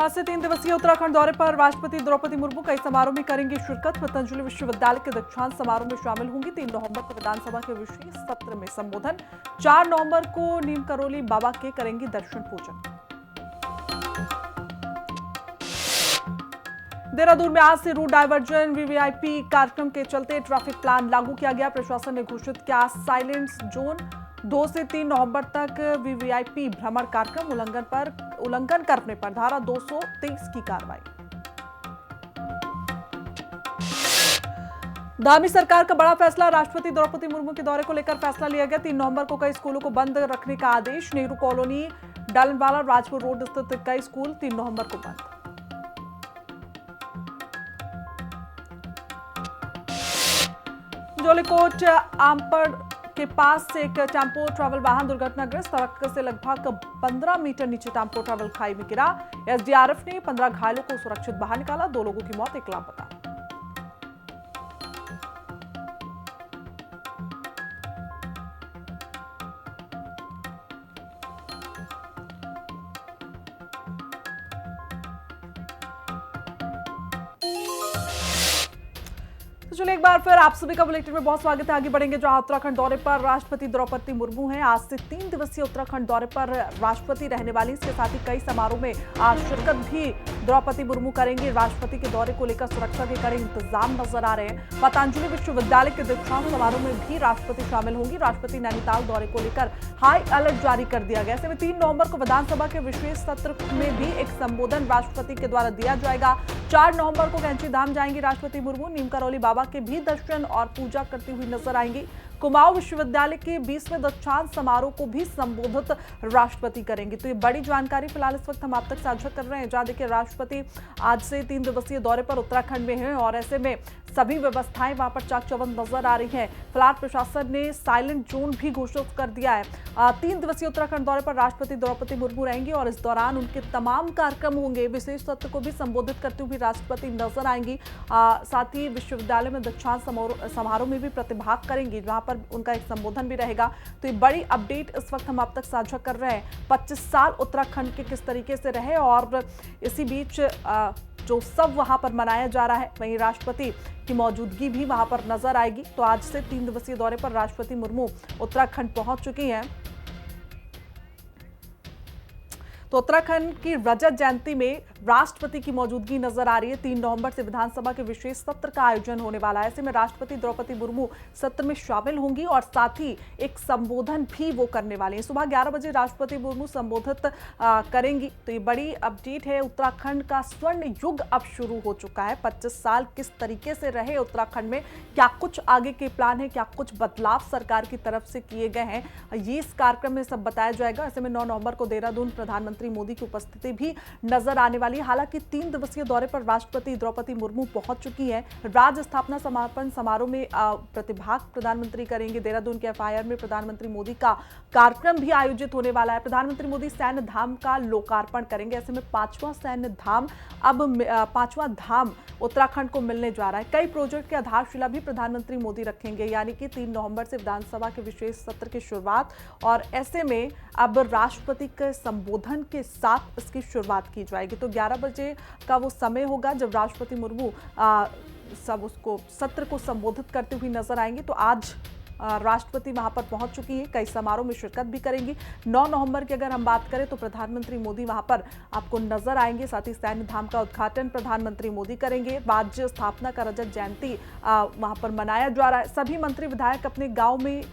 आज से 3 दिवसीय उत्तराखंड दौरे पर राष्ट्रपति द्रौपदी मुर्मू कई समारोह में करेंगी शिरकत। पतंजलि विश्वविद्यालय के दीक्षांत समारोह में शामिल होंगी। 3 नवंबर को विधानसभा के विशेष सत्र में संबोधन। 4 नवंबर को नीम करोली बाबा के करेंगी दर्शन पूजन। देहरादून में आज से रूट डायवर्जन वीवीआईपी कार्यक्रम के चलते ट्रैफिक प्लान लागू किया गया। प्रशासन ने घोषित किया साइलेंट जोन। 2 से 3 नवंबर तक वीवीआईपी भ्रमण कार्यक्रम उल्लंघन करने पर धारा 223 की कार्रवाई। धामी सरकार का बड़ा फैसला। राष्ट्रपति द्रौपदी मुर्मू के दौरे को लेकर फैसला लिया गया। 3 नवंबर को कई स्कूलों को बंद रखने का आदेश। नेहरू कॉलोनी, डालनवाला, राजपुर रोड स्थित कई स्कूल 3 नवंबर को बंद। जोलीकोट आमपड़ के पास से एक टेम्पो ट्रैवल वाहन दुर्घटनाग्रस्त। सड़क से लगभग 15 मीटर नीचे टेम्पो ट्रैवल खाई में गिरा। एसडीआरएफ ने 15 घायलों को सुरक्षित बाहर निकाला। 2 लोगों की मौत, 1 लापता। चलिए एक बार फिर आप सभी का बुलेटिन में बहुत स्वागत है। आगे बढ़ेंगे जहां उत्तराखंड दौरे पर राष्ट्रपति द्रौपदी मुर्मू हैं। आज से 3 दिवसीय उत्तराखंड दौरे पर राष्ट्रपति रहने वाली। इसके साथ ही कई समारोह में आज शिरकत भी द्रौपदी मुर्मू करेंगी। राष्ट्रपति के दौरे को लेकर सुरक्षा के कड़े इंतजाम नजर आ रहे हैं। पतंजलि विश्वविद्यालय के दीक्षांत समारोह में भी राष्ट्रपति शामिल होंगी। राष्ट्रपति नैनीताल दौरे को लेकर हाई अलर्ट जारी कर दिया गया। ऐसे में 3 नवंबर को विधानसभा के विशेष सत्र में भी एक संबोधन राष्ट्रपति के द्वारा दिया जाएगा। 4 नवंबर को कैंची धाम जाएंगी राष्ट्रपति मुर्मू। नीम करोली बाबा के भी दर्शन और पूजा करती हुई नजर आएंगी। कुमाऊं विश्वविद्यालय के 20वें दीक्षांत समारोह को भी संबोधित राष्ट्रपति करेंगे। तो ये बड़ी जानकारी फिलहाल इस वक्त हम आप तक साझा कर रहे हैं। जहां देखिए राष्ट्रपति आज से 3 दिवसीय दौरे पर उत्तराखंड में हैं और ऐसे में सभी व्यवस्थाएं वहां पर चाक चौबंद नजर आ रही हैं। फिलहाल प्रशासन ने साइलेंट जोन भी घोषित कर दिया है। 3 दिवसीय उत्तराखंड दौरे पर राष्ट्रपति द्रौपदी मुर्मू रहेंगी और इस दौरान उनके तमाम कार्यक्रम होंगे। विशेष सत्र को भी संबोधित करते हुए राष्ट्रपति नजर आएंगी। साथ ही विश्वविद्यालय में दीक्षांत समारोह में भी प्रतिभाग करेंगी, जहां पर उनका एक संबोधन भी रहेगा। तो ये बड़ी अपडेट इस वक्त हम आप तक साझा कर रहे हैं। 25 साल उत्तराखंड के किस तरीके से रहे और इसी बीच जो सब वहां पर मनाया जा रहा है, वहीं राष्ट्रपति की मौजूदगी भी वहां पर नजर आएगी। तो आज से 3 दिवसीय दौरे पर राष्ट्रपति मुर्मू उत्तराखंड पहुंच चुकी हैं। तो उत्तराखंड की रजत जयंती में राष्ट्रपति की मौजूदगी नजर आ रही है। 3 नवंबर से विधानसभा के विशेष सत्र का आयोजन होने वाला है। ऐसे में राष्ट्रपति द्रौपदी मुर्मू सत्र में शामिल होंगी और साथ ही एक संबोधन भी वो करने वाले हैं। सुबह 11 बजे राष्ट्रपति मुर्मू संबोधित करेंगी। तो ये बड़ी अपडेट है। उत्तराखंड का स्वर्ण युग अब शुरू हो चुका है। 25 साल किस तरीके से रहे उत्तराखंड में, क्या कुछ आगे के प्लान है, क्या कुछ बदलाव सरकार की तरफ से किए गए हैं, ये इस कार्यक्रम में सब बताया जाएगा। ऐसे में 9 नवंबर को देहरादून प्रधानमंत्री मोदी की उपस्थिति भी नजर आने वाली है। हालांकि 3 दिवसीय दौरे पर राष्ट्रपति द्रौपदी मुर्मू पहुंच चुकी हैं। राज्य स्थापना समापन समारोह में प्रतिभाग प्रधानमंत्री करेंगे। देहरादून के एफआईआर में प्रधानमंत्री मोदी का कार्यक्रम भी आयोजित होने वाला है। प्रधानमंत्री मोदी सैन्य धाम का लोकार्पण करेंगे। ऐसे में 5वां सैन्य धाम अब 5वां धाम उत्तराखंड को मिलने जा रहा है। कई प्रोजेक्ट की आधारशिला भी प्रधानमंत्री मोदी रखेंगे। यानी कि 3 नवंबर से विधानसभा के विशेष सत्र की शुरुआत और ऐसे में अब राष्ट्रपति के संबोधन के साथ इसकी शुरुआत की जाएगी। तो 11 बजे का वो समय होगा जब राष्ट्रपति मुर्मू सब उसको सत्र को संबोधित करते हुए नजर आएंगे। तो आज राष्ट्रपति वहां पर पहुंच चुकी हैं। कई समारोह में शिरकत भी करेंगी। 9 नवंबर की अगर हम बात करें तो प्रधानमंत्री मोदी वहां पर आपको नजर आएंगे। साथ ही सैन्य धाम का उद्घाटन प्रधानमंत्री मोदी करेंगे। राज्य स्थापना का रजत जयंती वहां पर मनाया जा रहा है। सभी मंत्री विधायक अपने गांव में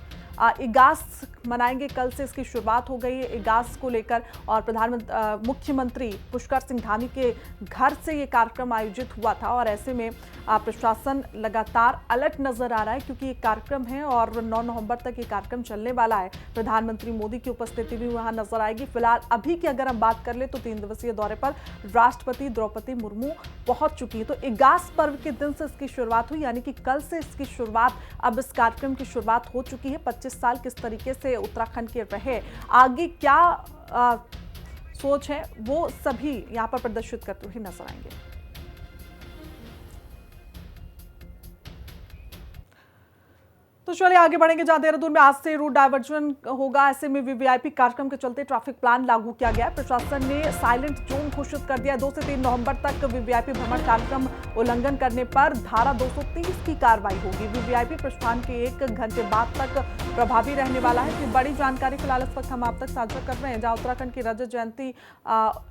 इगास मनाएंगे। कल से इसकी शुरुआत हो गई है इगास को लेकर और मुख्यमंत्री पुष्कर सिंह धामी के घर से ये कार्यक्रम आयोजित हुआ था और ऐसे में प्रशासन लगातार अलर्ट नजर आ रहा है क्योंकि ये कार्यक्रम है और 9 नवंबर तक ये कार्यक्रम चलने वाला है। प्रधानमंत्री मोदी की उपस्थिति भी वहां नजर आएगी। फिलहाल अभी की अगर हम बात कर ले तो 3 दिवसीय दौरे पर राष्ट्रपति द्रौपदी मुर्मू पहुंच चुकी है। तो इगास पर्व के दिन से इसकी शुरुआत हुई, यानी कि कल से इसकी शुरुआत, अब इस कार्यक्रम की शुरुआत हो चुकी है। 25 साल किस तरीके से उत्तराखंड के रहे, आगे क्या सोच है, वो सभी यहां पर प्रदर्शित करते हुए नजर आएंगे। तो चलिए आगे बढ़ेंगे। जहां देहरादून में आज से रूट डायवर्जन होगा, ऐसे में वीवीआईपी कार्यक्रम के चलते ट्रैफिक प्लान लागू किया गया है। प्रशासन ने साइलेंट जोन घोषित कर दिया है। 2 से 3 नवंबर तक वीवीआईपी भ्रमण कार्यक्रम उल्लंघन करने पर धारा 230 की कार्रवाई होगी। वीवीआईपी प्रस्थान के 1 घंटे बाद तक प्रभावी रहने वाला है। इतनी बड़ी जानकारी फिलहाल इस वक्त हम आप तक साझा कर रहे हैं, जहां उत्तराखंड की रजत जयंती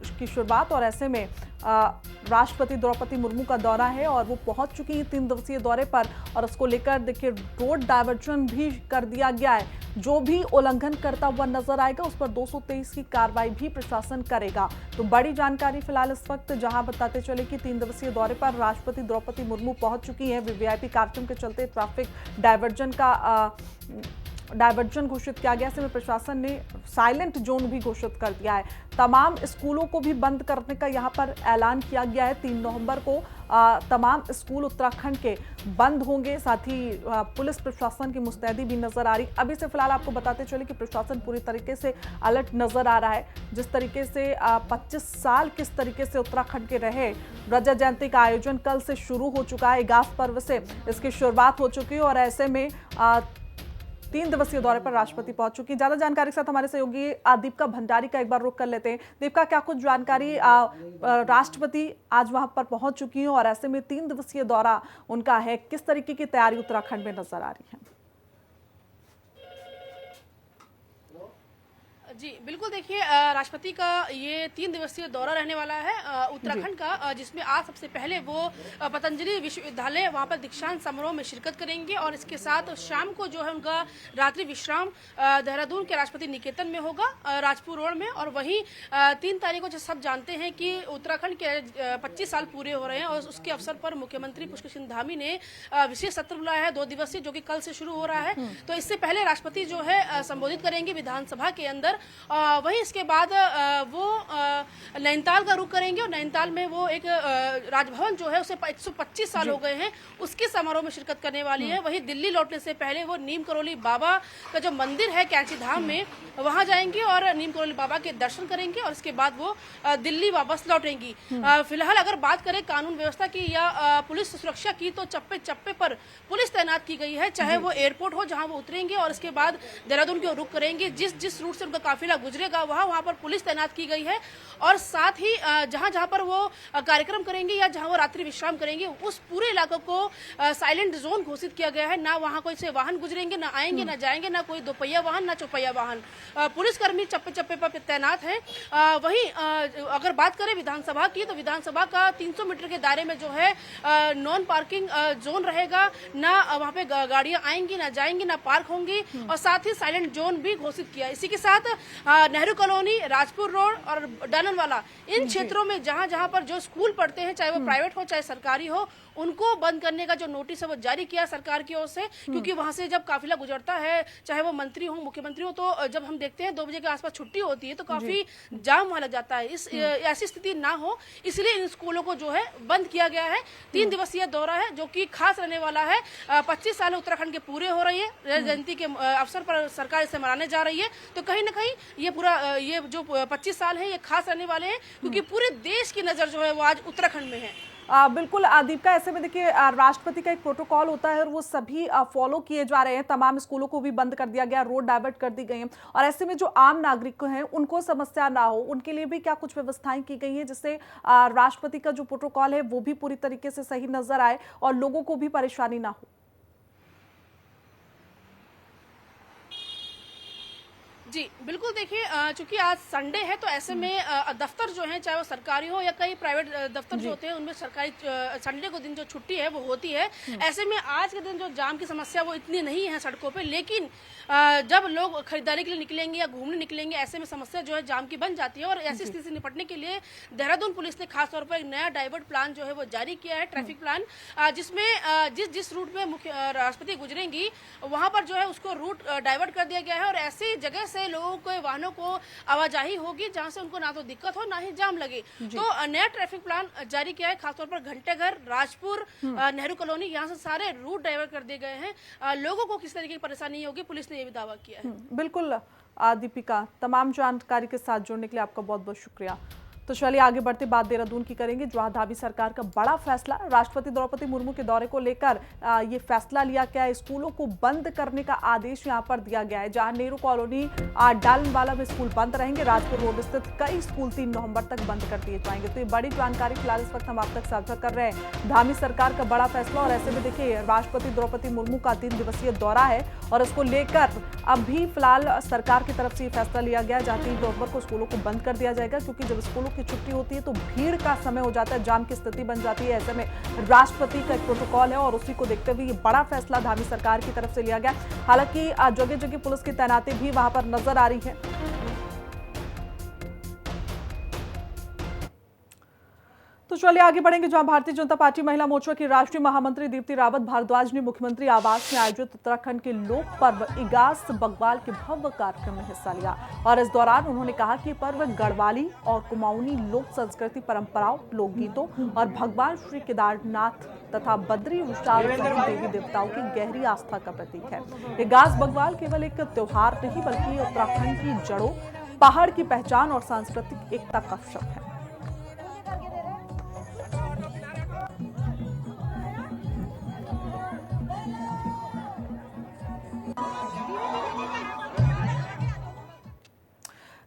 की शुरुआत और ऐसे में राष्ट्रपति द्रौपदी मुर्मू का दौरा है और वो पहुंच चुकी हैं 3 दिवसीय दौरे पर। और उसको लेकर देखिए रोड डायवर्जन भी कर दिया गया है। जो भी उल्लंघन करता हुआ नजर आएगा उस पर 223 की कार्रवाई भी प्रशासन करेगा। तो बड़ी जानकारी फिलहाल इस वक्त, जहां बताते चले कि 3 दिवसीय दौरे पर राष्ट्रपति द्रौपदी मुर्मू पहुंच चुकी हैं। वीवीआईपी कार्यक्रम के चलते ट्रैफिक डायवर्जन घोषित किया गया। ऐसे में प्रशासन ने साइलेंट जोन भी घोषित कर दिया है। तमाम स्कूलों को भी बंद करने का यहां पर ऐलान किया गया है। 3 नवंबर को तमाम स्कूल उत्तराखंड के बंद होंगे। साथ ही पुलिस प्रशासन की मुस्तैदी भी नजर आ रही। अभी से फिलहाल आपको बताते चले कि प्रशासन पूरी तरीके से अलर्ट नजर आ रहा है। जिस तरीके से 25 साल किस तरीके से उत्तराखंड के रहे, रजत जयंती का आयोजन कल से शुरू हो चुका है। इगास पर्व से इसकी शुरुआत हो चुकी है और ऐसे में 3 दिवसीय दौरे पर राष्ट्रपति पहुंच चुकी। ज्यादा जानकारी के साथ हमारे सहयोगी दीपिका भंडारी का एक बार रुख कर लेते हैं। दीपिका, क्या कुछ जानकारी, राष्ट्रपति आज वहां पर पहुंच चुकी हैं और ऐसे में 3 दिवसीय दौरा उनका है, किस तरीके की तैयारी उत्तराखंड में नजर आ रही है? जी बिल्कुल, देखिए राष्ट्रपति का ये 3 दिवसीय दौरा रहने वाला है उत्तराखंड का, जिसमें आज सबसे पहले वो पतंजलि विश्वविद्यालय वहाँ पर दीक्षांत समारोह में शिरकत करेंगे और इसके साथ शाम को जो है उनका रात्रि विश्राम देहरादून के राष्ट्रपति निकेतन में होगा, राजपुर रोड में। और वहीं 3 तारीख को जो सब जानते हैं कि उत्तराखंड के 25 साल पूरे हो रहे हैं और उसके अवसर पर मुख्यमंत्री पुष्कर सिंह धामी ने विशेष सत्र बुलाया है 2 दिवसीय, जो कि कल से शुरू हो रहा है। तो इससे पहले राष्ट्रपति जो है संबोधित करेंगे विधानसभा के अंदर। वहीं इसके बाद वो नैनीताल का रुख करेंगे और नैनीताल में वो एक राजभवन जो है उसे 125 साल हो गए हैं, उसके समारोह में शिरकत करने वाली है। वहीं दिल्ली लौटने से पहले वो नीम करोली बाबा का जो मंदिर है कैंची धाम में, वहां जाएंगे और नीम करोली बाबा के दर्शन करेंगे और इसके बाद वो दिल्ली वापस लौटेंगी। फिलहाल अगर बात करें कानून व्यवस्था की या पुलिस सुरक्षा की, तो चप्पे चप्पे पर पुलिस तैनात की गई है, चाहे वो एयरपोर्ट हो जहां वो उतरेंगे और इसके बाद देहरादून की ओर रुख करेंगे। जिस रूट से उनका काफिला गुजरेगा वहां पर पुलिस तैनात की गई है और साथ ही जहां पर वो कार्यक्रम करेंगे या जहां वो रात्रि विश्राम करेंगे, उस पूरे इलाके को साइलेंट जोन घोषित किया गया है। ना वहां कोई से वाहन गुजरेंगे, ना आएंगे, ना जाएंगे, ना कोई दोपहिया वाहन, ना चौपहिया वाहन। पुलिसकर्मी चप्पे चप्पे पर तैनात है। वहीं अगर बात करें विधानसभा की, तो विधानसभा का 300 मीटर के दायरे में जो है नॉन पार्किंग जोन रहेगा। ना वहां पे गाड़ियां आएंगी, ना जाएंगी, ना पार्क होंगी और साथ ही साइलेंट जोन भी घोषित किया। इसी के साथ नेहरू कॉलोनी, राजपुर रोड और डालनवाला, इन क्षेत्रों में जहां पर जो स्कूल पढ़ते हैं, चाहे वो प्राइवेट हो चाहे सरकारी हो, उनको बंद करने का जो नोटिस है वो जारी किया सरकार की ओर से। क्योंकि वहां से जब काफिला गुजरता है, चाहे वो मंत्री हो, मुख्यमंत्री हो, तो जब हम देखते हैं 2 बजे के आसपास छुट्टी होती है तो काफी जाम वहां लग जाता है। ऐसी स्थिति ना हो, इसलिए इन स्कूलों को जो है बंद किया गया है। 3 दिवसीय दौरा है जो कि खास रहने वाला है। 25 साल उत्तराखंड के पूरे हो रही है, रजत जयंती के अवसर पर सरकार इसे मनाने जा रही है। तो कहीं ना कहीं ये जो 25 साल है ये खास रहने वाले हैं, क्योंकि पूरे देश की नजर जो है वो आज उत्तराखंड में है। बिल्कुल दीपिका, ऐसे में देखिए राष्ट्रपति का एक प्रोटोकॉल होता है और वो सभी फॉलो किए जा रहे हैं। तमाम स्कूलों को भी बंद कर दिया गया, रोड डाइवर्ट कर दी गई हैं और ऐसे में जो आम नागरिक हैं उनको समस्या ना हो, उनके लिए भी क्या कुछ व्यवस्थाएं की गई हैं जिससे राष्ट्रपति का जो प्रोटोकॉल है वो भी पूरी तरीके से सही नजर आए और लोगों को भी परेशानी ना हो? जी बिल्कुल, देखिए चूंकि आज संडे है तो ऐसे में दफ्तर जो है, चाहे वो सरकारी हो या कई प्राइवेट दफ्तर जो होते हैं, उनमें सरकारी संडे को दिन जो छुट्टी है वो होती है। ऐसे में आज के दिन जो जाम की समस्या वो इतनी नहीं है सड़कों पे, लेकिन जब लोग खरीदारी के लिए निकलेंगे या घूमने निकलेंगे, ऐसे में समस्या जो है जाम की बन जाती है। और ऐसी स्थिति से निपटने के लिए देहरादून पुलिस ने खासतौर पर एक नया डाइवर्ट प्लान जो है वो जारी किया है, ट्रैफिक प्लान, जिसमें जिस रूट में मुख्य राष्ट्रपति गुजरेंगी वहां पर जो है उसको रूट डाइवर्ट कर दिया गया है और ऐसी जगह से लोगों को, वाहनों को आवाजाही होगी जहां से उनको ना तो दिक्कत हो ना ही जाम लगे। तो नया ट्रैफिक प्लान जारी किया है, खासतौर पर घंटेघर, राजपुर, नेहरू कॉलोनी, यहाँ से सारे रूट डाइवर्ट कर दिए गए हैं। लोगों को किस तरीके की परेशानी होगी, पुलिस ने ये भी दावा किया है। बिल्कुल दीपिका, तमाम जानकारी के साथ जुड़ने के लिए आपका बहुत बहुत शुक्रिया। तो चलिए आगे बढ़ते बात देहरादून की करेंगे, जहां धामी सरकार का बड़ा फैसला। राष्ट्रपति द्रौपदी मुर्मू के दौरे को लेकर ये फैसला लिया गया है। स्कूलों को बंद करने का आदेश यहां पर दिया गया है। जहां नेहरू कॉलोनी डालनवाला में स्कूल बंद रहेंगे, राजपुर रोड स्थित कई स्कूल 3 नवंबर तक बंद कर दिए जाएंगे। तो ये बड़ी जानकारी फिलहाल इस वक्त हम आप तक साझा कर रहे हैं। धामी सरकार का बड़ा फैसला, और ऐसे में देखिए राष्ट्रपति द्रौपदी मुर्मू का 3 दिवसीय दौरा है और इसको लेकर अभी फिलहाल सरकार की तरफ से ये फैसला लिया गया, जहां 3 नवंबर को स्कूलों को बंद कर दिया जाएगा। क्योंकि जब स्कूलों की छुट्टी होती है तो भीड़ का समय हो जाता है, जाम की स्थिति बन जाती है। ऐसे में राष्ट्रपति का एक प्रोटोकॉल है और उसी को देखते हुए ये बड़ा फैसला धामी सरकार की तरफ से लिया गया। हालांकि जगह जगह पुलिस की तैनाती भी वहां पर नजर आ रही है। तो चलिए आगे बढ़ेंगे, जहां भारतीय जनता पार्टी महिला मोर्चा की राष्ट्रीय महामंत्री दीप्ति रावत भारद्वाज ने मुख्यमंत्री आवास में आयोजित उत्तराखंड के लोक पर्व इगास बग्वाल के भव्य कार्यक्रम में हिस्सा लिया। और इस दौरान उन्होंने कहा कि पर्व गढ़वाली और कुमाऊनी लोक संस्कृति परंपराओं, लोकगीतों और भगवान श्री केदारनाथ तथा बद्री विशाल सहित देवी देवताओं की गहरी आस्था का प्रतीक है। इगास बग्वाल केवल एक त्योहार नहीं बल्कि उत्तराखंड की जड़ों, पहाड़ की पहचान और सांस्कृतिक एकता का शब्द है।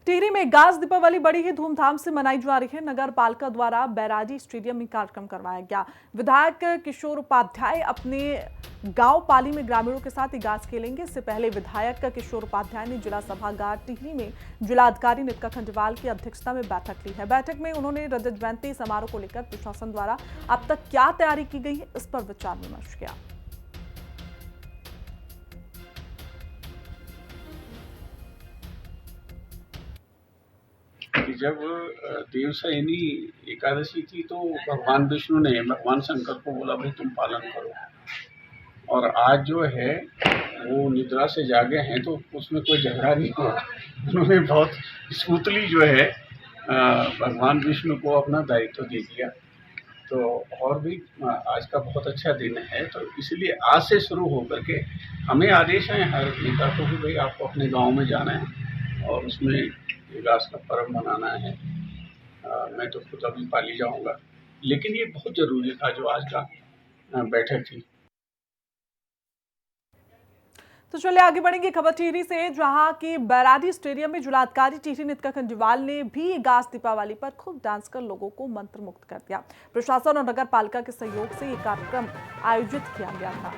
टिहरी में इगास दीपावली बड़ी ही धूमधाम से मनाई जा रही है। नगर पालिका द्वारा बैराजी स्टेडियम में कार्यक्रम करवाया गया। विधायक किशोर उपाध्याय अपने गांव पाली में ग्रामीणों के साथ इगास खेलेंगे। इससे पहले विधायक किशोर उपाध्याय ने जिला सभागार टिहरी में जिलाधिकारी नित्का खंडेवाल की अध्यक्षता में बैठक ली है। बैठक में उन्होंने रजत जयंती समारोह को लेकर प्रशासन द्वारा अब तक क्या तैयारी की गई है, इस पर विचार विमर्श किया। कि जब देवशयनी एकादशी थी तो भगवान विष्णु ने भगवान शंकर को बोला भाई तुम पालन करो, और आज जो है वो निद्रा से जागे हैं तो उसमें कोई झगड़ा नहीं हुआ। उन्होंने बहुत स्मूथली जो है भगवान विष्णु को अपना दायित्व दे दिया। तो और भी आज का बहुत अच्छा दिन है, तो इसलिए आज से शुरू होकर के हमें आदेश है हर नेता को कि भाई आपको अपने गांव में जाना है और उसमें इगास का पर्व मनाना है। मैं तो खुद अभी पाली जाऊंगा, लेकिन ये बहुत ज़रूरी था जो आज का बैठक थी। तो चलिए आगे बढ़ेंगे खबर टिहरी से, जहां की बैराजी स्टेडियम में जिलाधिकारी टिहरी नित्का खंडेवाल ने भी इगास दीपावली पर खूब डांस कर लोगों को मंत्र मुक्त कर दिया। प्रशासन और नगर पालिका के सहयोग से ये कार्यक्रम आयोजित किया गया था।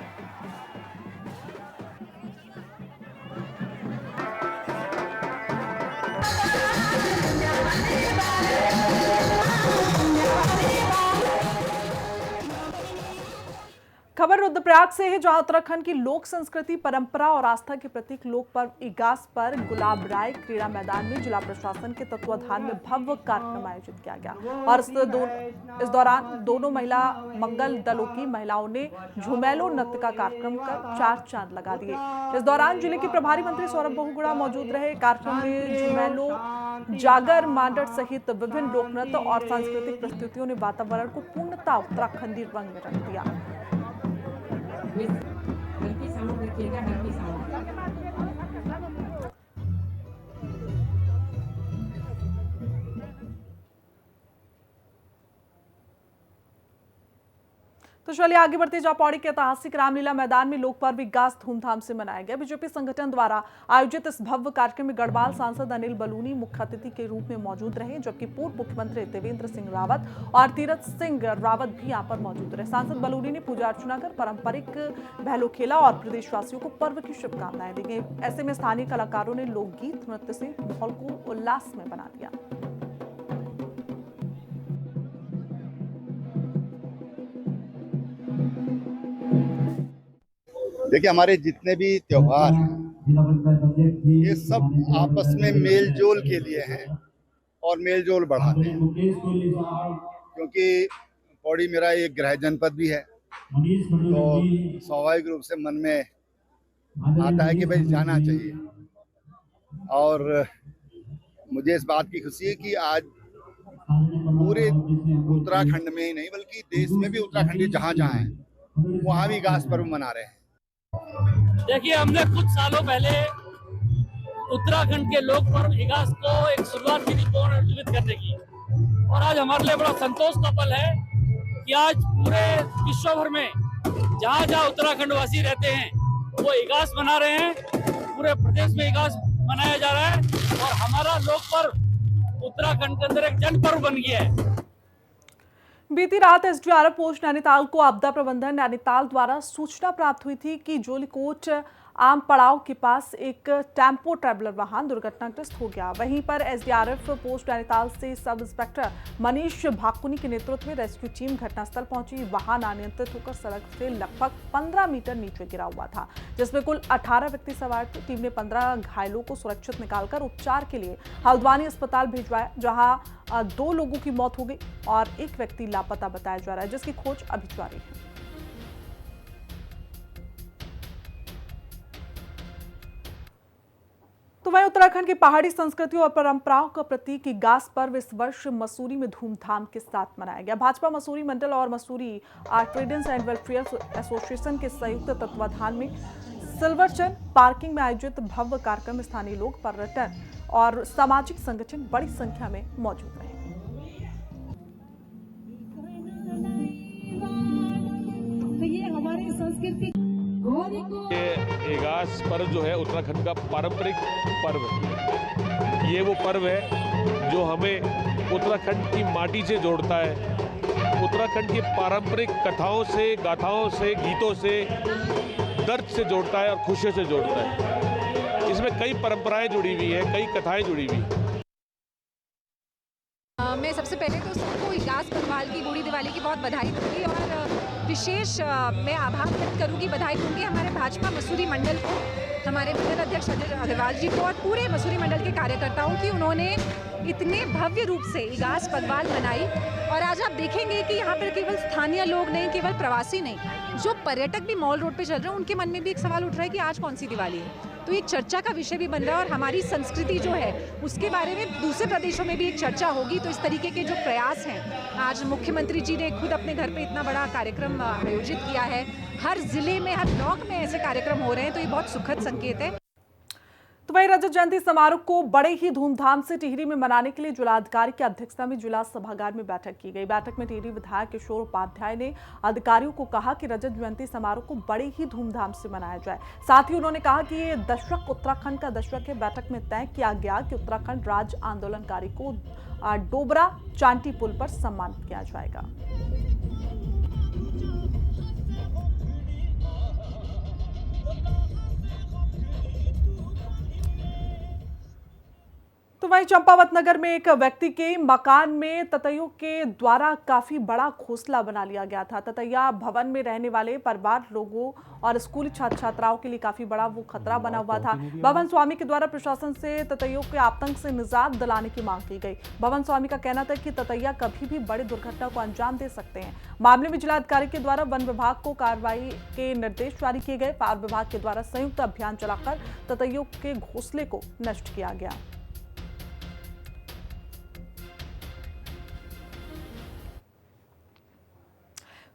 खबर रुद्रप्रयाग से है, जहां उत्तराखंड की लोक संस्कृति, परंपरा और आस्था के प्रतीक लोक पर्व इगास पर गुलाब राय क्रीड़ा मैदान में जिला प्रशासन के तत्वाधान में भव्य कार्यक्रम आयोजित किया गया। और इस दौरान दोनों महिला मंगल दलों की महिलाओं ने झुमेलो नृत्य का कार्यक्रम कर 4 चांद लगा दिए। इस दौरान जिले के प्रभारी मंत्री सौरभ बहुगुणा मौजूद रहे। कार्यक्रम में झुमेलो, जागर, मांडर सहित विभिन्न लोक नृत्य और सांस्कृतिक प्रस्तुतियों ने वातावरण को पूर्णतः उत्तराखंडी रंग में रंग दिया। तो चलिए आगे बढ़ते, जहां पौड़ी के ऐतिहासिक रामलीला मैदान में लोक पर्व इगास धूमधाम से मनाया गया। बीजेपी संगठन द्वारा आयोजित इस भव्य कार्यक्रम में गढ़वाल सांसद अनिल बलूनी मुख्य अतिथि के रूप में मौजूद रहे, जबकि पूर्व मुख्यमंत्री देवेंद्र सिंह रावत और तीरथ सिंह रावत भी यहां पर मौजूद रहे। सांसद बलूनी ने पूजा अर्चना कर पारंपरिक बहलो खेला और प्रदेशवासियों को पर्व की शुभकामनाएं दी गई। ऐसे में स्थानीय कलाकारों ने लोकगीत नृत्य से माहौल को उल्लास में बना दिया। देखिए, हमारे जितने भी त्योहार हैं ये सब आपस में मेल जोल के लिए हैं और मेल जोल बढ़ाते हैं, क्योंकि पौड़ी मेरा एक गृह जनपद भी है, तो स्वाभाविक रूप से मन में आता है कि भाई जाना चाहिए। और मुझे इस बात की खुशी है कि आज पूरे उत्तराखंड में ही नहीं बल्कि देश में भी उत्तराखंडी जहाँ जहाँ हैं वहाँ भी इगास पर्व मना रहे हैं। देखिए, हमने कुछ सालों पहले उत्तराखंड के लोक पर्व इगास को एक शुरुआत की थी पूर्ण जीवित करने की, और आज हमारे लिए बड़ा संतोष का पल है कि आज पूरे विश्व भर में जहाँ जहाँ उत्तराखंड वासी रहते हैं वो इगास मना रहे हैं। पूरे प्रदेश में इगास मनाया जा रहा है और हमारा लोक पर्व उत्तराखंड के अंदर एक जन पर्व बन गया है। बीती रात एसडीआरएफ पोस्ट नैनीताल को आपदा प्रबंधन नैनीताल द्वारा सूचना प्राप्त हुई थी कि जोलीकोट आम पड़ाव के पास एक टेम्पो ट्रैवलर वाहन दुर्घटनाग्रस्त हो गया। वहीं पर एसडीआरएफ पोस्ट नैनीताल से सब इंस्पेक्टर मनीष भाकुनी के नेतृत्व में रेस्क्यू टीम घटनास्थल पहुंची। वाहन अनियंत्रित होकर सड़क से लगभग 15 मीटर नीचे गिरा हुआ था, जिसमें कुल 18 व्यक्ति सवार थे। टीम ने 15 घायलों को सुरक्षित निकालकर उपचार के लिए हल्द्वानी अस्पताल भिजवाया, जहां 2 लोगों की मौत हो गई और एक व्यक्ति लापता बताया जा रहा है, जिसकी खोज अभी जारी है। तो वहीं उत्तराखंड की पहाड़ी संस्कृति और परंपराओं का प्रतीक इगास पर्व इस वर्ष मसूरी में धूमधाम के साथ मनाया गया। भाजपा मसूरी मंडल और Mussoorie traders and welfare association के संयुक्त तत्वाधान में सिल्वरचन पार्किंग में आयोजित भव्य कार्यक्रम में स्थानीय लोग, पर्यटन और सामाजिक संगठन बड़ी संख्या में मौजूद रहे। ये इगास पर्व जो है उत्तराखंड का पारंपरिक पर्व है। ये वो पर्व है जो हमें उत्तराखंड की माटी से जोड़ता है, उत्तराखंड की पारंपरिक कथाओं से, गाथाओं से, गीतों से, दर्द से जोड़ता है और खुशियों से जोड़ता है। इसमें कई परंपराएं जुड़ी हुई हैं, कई कथाएं जुड़ी हुई हैं। मैं सबसे पहले तो सबको इगास पखवाल की, बूढ़ी दिवाली की बहुत बधाई दूंगी और विशेष मैं आभार व्यक्त करूंगी, बधाई दूंगी हमारे भाजपा मसूरी मंडल को, हमारे मंडल अध्यक्ष अजय अग्रवाल जी को और पूरे मसूरी मंडल के कार्यकर्ताओं की। उन्होंने इतने भव्य रूप से इगास पखवाल मनाई और आज आप देखेंगे कि यहाँ पर केवल स्थानीय लोग नहीं, केवल प्रवासी नहीं, जो पर्यटक भी मॉल रोड पे चल रहे हैं उनके मन में भी एक सवाल उठ रहा है कि आज कौन सी दिवाली है। तो एक चर्चा का विषय भी बन रहा है और हमारी संस्कृति जो है उसके बारे में दूसरे प्रदेशों में भी एक चर्चा होगी। तो इस तरीके के जो प्रयास हैं, आज मुख्यमंत्री जी ने खुद अपने घर पे इतना बड़ा कार्यक्रम आयोजित किया है, हर जिले में, हर ब्लॉक में ऐसे कार्यक्रम हो रहे हैं, तो ये बहुत सुखद संकेत है। तो वहीं रजत जयंती समारोह को बड़े ही धूमधाम से टिहरी में मनाने के लिए जिलाधिकारी की अध्यक्षता में जिला सभागार में बैठक की गई। बैठक में टिहरी विधायक किशोर उपाध्याय ने अधिकारियों को कहा कि रजत जयंती समारोह को बड़े ही धूमधाम से मनाया जाए। साथ ही उन्होंने कहा कि ये दशक उत्तराखंड का दशक है। बैठक में तय किया गया कि उत्तराखंड राज्य आंदोलनकारी को डोबरा चांटी पुल पर सम्मानित किया जाएगा। तो वहीं चंपावत नगर में एक व्यक्ति के मकान में ततैयों के द्वारा काफी बड़ा घोंसला बना लिया गया था। ततैया भवन में रहने वाले परिवार लोगों और स्कूली छात्र छात्राओं के लिए काफी बड़ा वो खतरा बना हुआ था। भवन स्वामी के द्वारा प्रशासन से ततैयों के आतंक से निजात दिलाने की मांग की गई। भवन स्वामी का कहना था कि ततैया कभी भी बड़ी दुर्घटना को अंजाम दे सकते हैं। मामले में जिलाधिकारी के द्वारा वन विभाग को कार्रवाई के निर्देश जारी किए गए। पावर विभाग के द्वारा संयुक्त अभियान चलाकर ततैयों के घोंसले को नष्ट किया गया।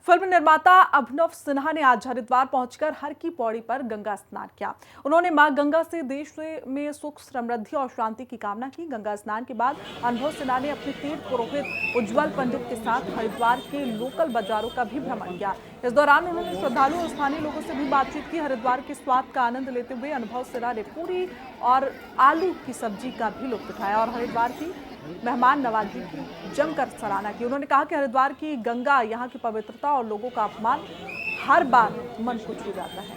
फिल्म निर्माता अभिनव सिन्हा ने आज हरिद्वार पहुंचकर हर की पौड़ी पर गंगा स्नान किया। उन्होंने मां गंगा से देश में सुख, समृद्धि और शांति की कामना की। गंगा स्नान के बाद अभिनव सिन्हा ने अपने तीर्थ पुरोहित उज्जवल पंडित के साथ हरिद्वार के लोकल बाजारों का भी भ्रमण किया। इस दौरान उन्होंने श्रद्धालुओं और स्थानीय लोगों से भी बातचीत की। हरिद्वार के स्वाद का आनंद लेते हुए अभिनव सिन्हा ने पूरी और आलू की सब्जी का भी लुत्फ उठाया और हरिद्वार की मेहमान नवाजी की जमकर सराहना की। उन्होंने कहा कि हरिद्वार की गंगा, यहाँ की पवित्रता और लोगों का अपमान हर बार मन को छू जाता है।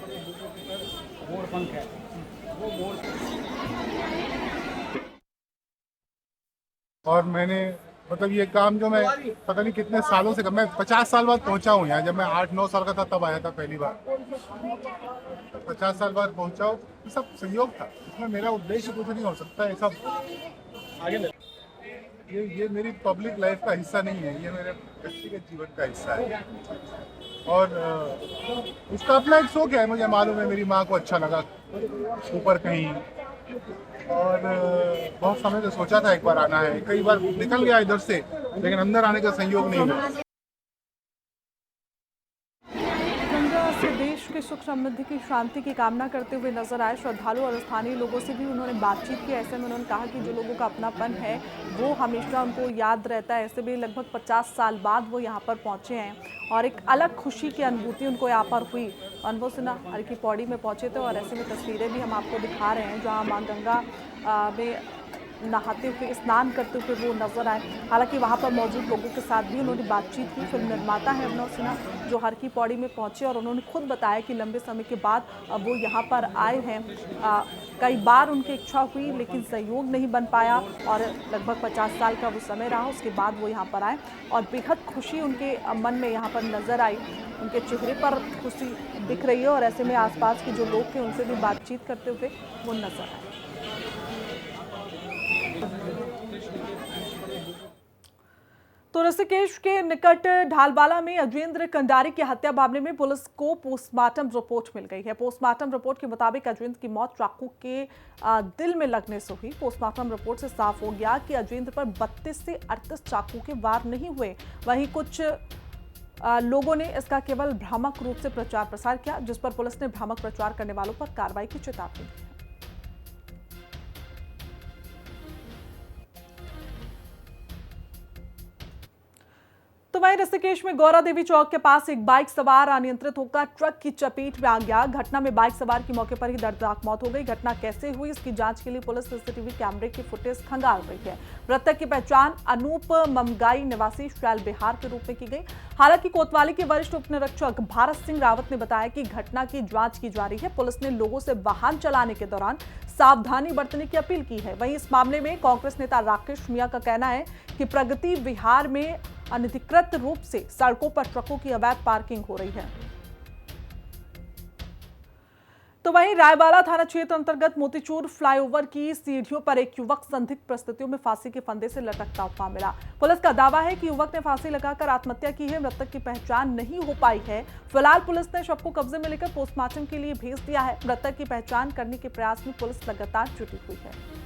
और मैंने मतलब ये काम जो मैं पता नहीं कितने सालों से, मैं 50 साल बाद पहुंचा हूँ यहाँ। जब मैं 8-9 साल का था तब आया था पहली बार। 50 साल बाद पहुंचा हूँ, ये सब संयोग था। इसमें मेरा उद्देश्य कुछ नहीं हो सकता है, सब आगे ये मेरी पब्लिक लाइफ का हिस्सा नहीं है, ये मेरे व्यक्तिगत जीवन का हिस्सा है। और उसका अपना एक शौक है, मुझे मालूम है। मेरी माँ को अच्छा लगा ऊपर कहीं, और बहुत समय से सोचा था एक बार आना है। कई बार निकल गया इधर से, लेकिन अंदर आने का संयोग नहीं हुआ। गंगा से देश के की सुख समृद्धि की शांति की कामना करते हुए नजर आए। श्रद्धालु और स्थानीय लोगों से भी उन्होंने बातचीत की। ऐसे में उन्होंने कहा कि जो लोगों का अपनापन है वो हमेशा उनको याद रहता है। ऐसे में लगभग 50 साल बाद वो यहाँ पर पहुंचे हैं और एक अलग खुशी की अनुभूति उनको यहाँ पर हुई। अनुभव सिन्हा हर की पौड़ी में पहुंचे थे और ऐसे में तस्वीरें भी हम आपको दिखा रहे हैं जहाँ माँ गंगा में नहाते हुए स्नान करते हुए वो नजर आए। हालांकि वहां पर मौजूद लोगों के साथ भी उन्होंने बातचीत की। फिल्म निर्माता है अभिनव सिन्हा जो हर की पौड़ी में पहुंचे और उन्होंने खुद बताया कि लंबे समय के बाद वो यहाँ पर आए हैं। कई बार उनकी इच्छा हुई लेकिन सहयोग नहीं बन पाया और लगभग 50 साल का वो समय रहा, उसके बाद वो यहाँ पर आए और बेहद खुशी उनके मन में यहाँ पर नजर आई। उनके चेहरे पर खुशी दिख रही है और ऐसे में आसपास के जो लोग थे उनसे भी बातचीत करते हुए वो नजर आए। तो ऋषिकेश के निकट ढालवाला में अजेंद्र कंडारी की हत्या मामले में पुलिस को पोस्टमार्टम रिपोर्ट मिल गई है। पोस्टमार्टम रिपोर्ट के मुताबिक अजेंद्र की मौत चाकू के दिल में लगने से हुई। पोस्टमार्टम रिपोर्ट से साफ हो गया कि अजेंद्र पर 32 से 38 चाकू के वार नहीं हुए। वहीं कुछ लोगों ने इसका केवल भ्रामक रूप से प्रचार प्रसार किया, जिस पर पुलिस ने भ्रामक प्रचार करने वालों पर कार्रवाई की चेतावनी दी। तो वहीं ऋषिकेश में गौरा देवी चौक के पास एक बाइक सवार अनियंत्रित होकर ट्रक की चपेट में आ गया। घटना में बाइक सवार की मौके पर ही दर्दनाक मौत हो गई। घटना कैसे हुई इसकी जांच के लिए पुलिस सीसीटीवी कैमरे की फुटेज खंगाल रही है। मृतक की पहचान अनूप ममगाई निवासी शैल बिहार के रूप में की गई। हालांकि कोतवाली के वरिष्ठ उप निरीक्षक भारत सिंह रावत ने बताया कि घटना की जांच की जा रही है। पुलिस ने लोगों से वाहन चलाने के दौरान सावधानी बरतने की अपील की है। वहीं इस मामले में कांग्रेस नेता राकेश मियां का कहना है कि प्रगति विहार में अनधिकृत रूप से सड़कों पर ट्रकों की अवैध पार्किंग हो रही है। तो वहीं रायबाला थाना क्षेत्र अंतर्गत मोतीचूर फ्लाईओवर की सीढ़ियों पर एक युवक संदिग्ध परिस्थितियों में फांसी के फंदे से लटकता हुआ मिला। पुलिस का दावा है कि युवक ने फांसी लगाकर आत्महत्या की है। मृतक की पहचान नहीं हो पाई है। फिलहाल पुलिस ने शव को कब्जे में लेकर पोस्टमार्टम के लिए भेज दिया है। मृतक की पहचान करने के प्रयास में पुलिस लगातार जुटी हुई है।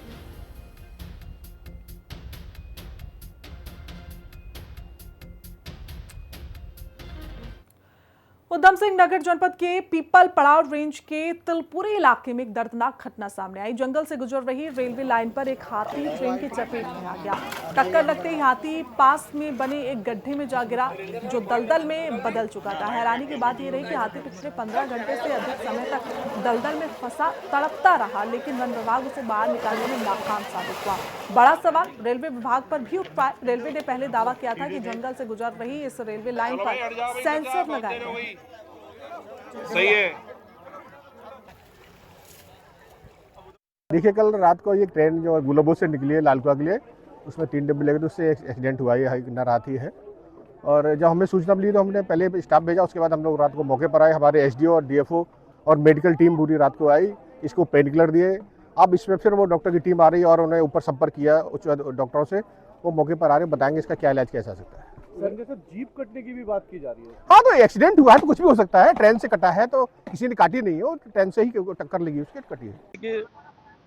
उधम सिंह नगर जनपद के पीपल पड़ाव रेंज के तिलपुरी इलाके में एक दर्दनाक घटना सामने आई। जंगल से गुजर रही रेलवे लाइन पर एक हाथी ट्रेन की चपेट में आ गया। टक्कर लगते ही हाथी पास में बने एक गड्ढे में जा गिरा जो दलदल में बदल चुका था। हैरानी की बात यह रही कि हाथी पिछले 15 घंटे से अधिक समय तक दलदल में फंसा तड़पता रहा, लेकिन वन विभाग उसे बाहर निकालने में नाकाम साबित हुआ। बड़ा सवाल रेलवे विभाग पर भी उठ पाया। रेलवे ने पहले दावा किया था कि जंगल से गुजर रही इस रेलवे लाइन पर सेंसर लगाए गए। सही है। देखिए, कल रात को ये ट्रेन जो गुलाबो से निकली है लालकुआ के लिए, उसमें 3 डिब्बे लगे तो उससे एक्सीडेंट हुआ। ये नर हाथी है और जब हमने सूचना मिली तो हमने पहले स्टाफ भेजा। उसके बाद हम लोग रात को मौके पर आए। हमारे एसडीओ और डीएफओ और मेडिकल टीम पूरी रात को आई। इसको पेन किलर दिए। अब इसमें फिर वो डॉक्टर की टीम आ रही है और उन्हें ऊपर संपर्क किया उच्च डॉक्टरों से। वो मौके पर आ रहे, बताएंगे इसका क्या इलाज किया जा सकता है। सर, जीप कटने की भी बात की जा रही है। हाँ, तो एक्सीडेंट हुआ है तो कुछ भी हो सकता है। ट्रेन से कटा है तो किसी ने काटी नहीं है, ट्रेन से ही टक्कर लगी उसकी कटी है। कि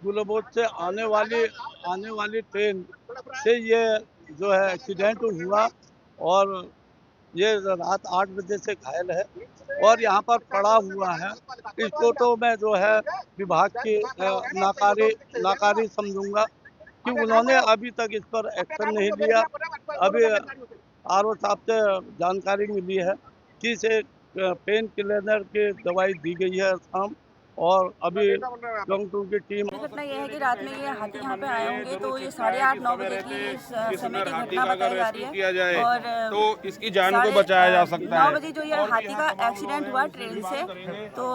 गुलाबोट से आने वाली ट्रेन से ये जो है एक्सीडेंट हुआ और ये रात 8 बजे से घायल है और यहाँ पर पड़ा हुआ है। इसको तो मैं जो है विभाग की नाकारी समझूंगा कि उन्होंने अभी तक इस पर एक्शन नहीं लिया। अभी आरओ साहब से जानकारी मिली है कि इसे पेन किलर की दवाई दी गई है शाम, और अभी लॉन्ग की टीम। घटना यह है कि रात में ये हाथी यहाँ पे आए होंगे तो ये 8:30-9 बजे की समय की घटना बताई जा रही है और तो इसकी जान को बचाया जा सकता है। 9 बजे जो ये हाथी का एक्सीडेंट हुआ ट्रेन से, तो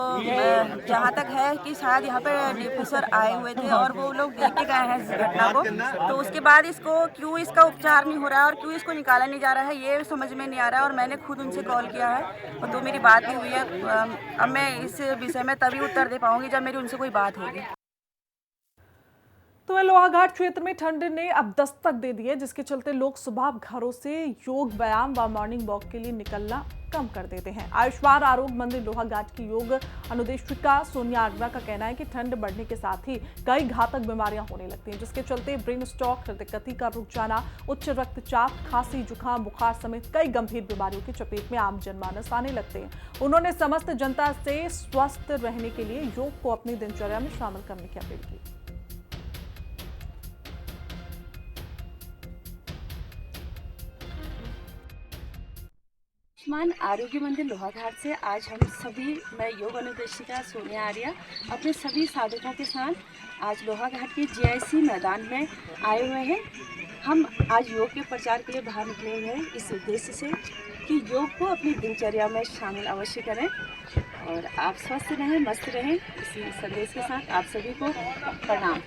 जहाँ तक है कि शायद यहाँ पे ऑफिसर आए हुए थे और वो लोग देख के गए हैं इस घटना को। तो उसके बाद इसको क्यों इसका उपचार नहीं हो रहा है और क्यों इसको निकाला नहीं जा रहा है ये समझ में नहीं आ रहा है। और मैंने खुद उनसे कॉल किया है और तो मेरी बात भी हुई है। अब मैं इस विषय में तभी उत्तर दे पाऊंगी जब मेरी उनसे कोई बात होगी। तो वह लोहाघाट क्षेत्र में ठंड ने अब दस्तक दे दी है, जिसके चलते लोग सुबह घरों से योग व्यायाम व मॉर्निंग वॉक के लिए निकलना कम कर देते हैं। आयुष्मान आरोग्य मंदिर लोहाघाट की योग अनुदेशिका सोनिया आगरा का कहना है कि ठंड बढ़ने के साथ ही कई घातक बीमारियां होने लगती हैं, जिसके चलते ब्रेन स्ट्रोक, हृदय गति का रुक जाना, उच्च रक्तचाप, खांसी, जुकाम, बुखार समेत कई गंभीर बीमारियों की चपेट में आम जनमानस आने लगते हैं। उन्होंने समस्त जनता से स्वस्थ रहने के लिए योग को अपनी दिनचर्या में शामिल करने की अपील की। आयुष्मान आरोग्य मंदिर लोहाघाट से आज हम सभी, मैं योग अनुदेशिका सोनिया आर्या, अपने सभी साधकों के साथ आज लोहाघाट के जीआईसी मैदान में आए हुए हैं। हम आज योग के प्रचार के लिए बाहर निकले हुए हैं इस उद्देश्य से कि योग को अपनी दिनचर्या में शामिल अवश्य करें और आप स्वस्थ रहें, मस्त रहें। इसी संदेश के साथ आप सभी को प्रणाम।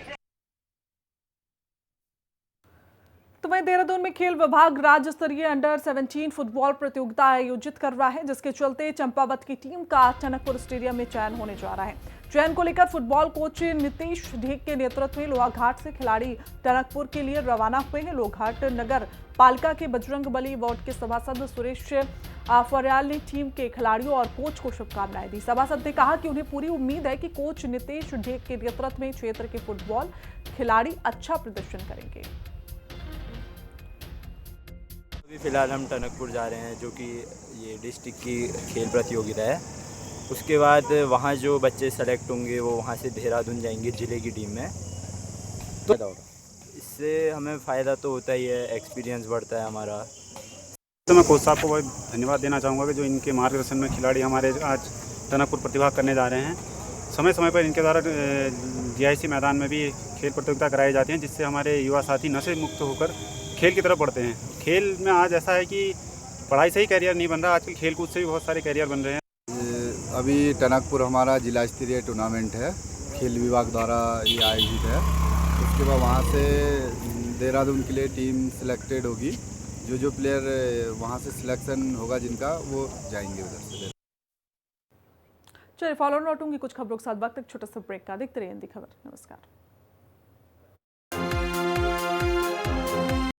तो वहीं देहरादून में खेल विभाग राज्य स्तरीय अंडर 17 फुटबॉल प्रतियोगिता आयोजित कर रहा है, जिसके चलते चंपावत की टीम का टनकपुर स्टेडियम में चयन होने जा रहा है। चयन को लेकर फुटबॉल कोच नीतीश ढेक के नेतृत्व में लोहाघाट से खिलाड़ी टनकपुर के लिए रवाना हुए हैं। लोहाघाट नगर पालिका के बजरंग बली वार्ड के सभासद सुरेश फरियाल ने टीम के खिलाड़ियों और कोच को शुभकामनाएं दी। सभासद ने कहा कि उन्हें पूरी उम्मीद है कि कोच नीतीश ढेक के नेतृत्व में क्षेत्र के फुटबॉल खिलाड़ी अच्छा प्रदर्शन करेंगे। अभी फ़िलहाल हम टनकपुर जा रहे हैं, जो कि ये डिस्ट्रिक्ट की खेल प्रतियोगिता है। उसके बाद वहाँ जो बच्चे सेलेक्ट होंगे वो वहाँ से देहरादून जाएंगे ज़िले की टीम में। तो इससे हमें फ़ायदा तो होता ही है, एक्सपीरियंस बढ़ता है हमारा। तो मैं कोच साहब को बहुत धन्यवाद देना चाहूँगा कि जो इनके मार्गदर्शन में खिलाड़ी हमारे आज टनकपुर प्रतिभा करने जा रहे हैं। समय समय पर इनके द्वारा जीआईसी मैदान में भी खेल प्रतियोगिता कराई जाती हैं, जिससे हमारे युवा साथी नशे मुक्त होकर खेल की तरफ बढ़ते हैं। खेल में आज ऐसा है कि पढ़ाई से ही कैरियर नहीं बन रहा, आजकल खेल कूद से भी बहुत सारे कैरियर बन रहे हैं। अभी टनकपुर हमारा जिला स्तरीय टूर्नामेंट है, खेल विभाग द्वारा ये आयोजित है। उसके बाद वहाँ से देहरादून के लिए टीम सिलेक्टेड होगी। जो प्लेयर वहाँ से सिलेक्शन होगा जिनका, वो जाएंगे उधर से। चलिए फॉलो लौटूंगी कुछ खबरों के साथ, वक्त एक छोटा सा ब्रेक का। देखते रहिए हिंदी खबर। नमस्कार।